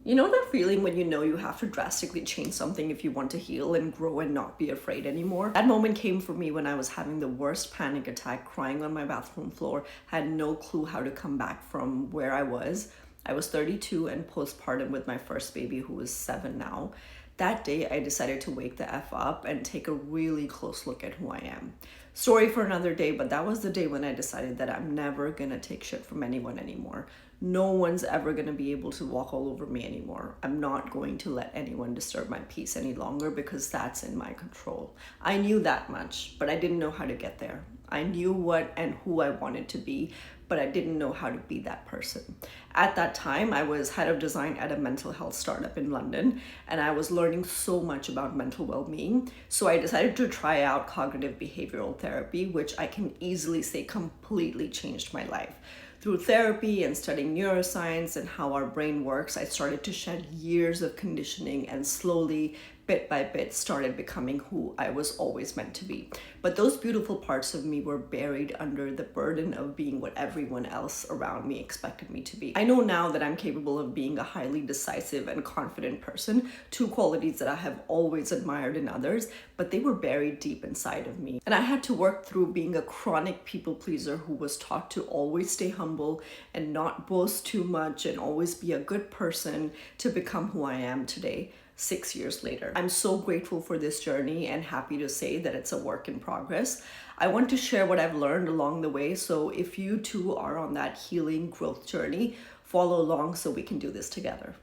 You know that feeling when you know you have to drastically change something if you want to heal and grow and not be afraid anymore? That moment came for me when I was having the worst panic attack, crying on my bathroom floor, had no clue how to come back from where I was. I was 32 and postpartum with my first baby, who is 7 now. That day, I decided to wake the F up and take a really close look at who I am. Story for another day, but that was the day when I decided that I'm never gonna take shit from anyone anymore. No one's ever gonna be able to walk all over me anymore. I'm not going to let anyone disturb my peace any longer because that's in my control. I knew that much, but I didn't know how to get there. I knew what and who I wanted to be, but I didn't know how to be that person. At that time, I was head of design at a mental health startup in London, and I was learning so much about mental well being. So I decided to try out cognitive behavioral therapy, which I can easily say completely changed my life. Through therapy and studying neuroscience and how our brain works, I started to shed years of conditioning and slowly, bit by bit, started becoming who I was always meant to be. But those beautiful parts of me were buried under the burden of being what everyone else around me expected me to be. I know now that I'm capable of being a highly decisive and confident person, two qualities that I have always admired in others, but they were buried deep inside of me. And I had to work through being a chronic people pleaser who was taught to always stay humble and not boast too much and always be a good person to become who I am today. 6 years later. I'm so grateful for this journey and happy to say that it's a work in progress. I want to share what I've learned along the way, so if you too are on that healing growth journey, follow along so we can do this together.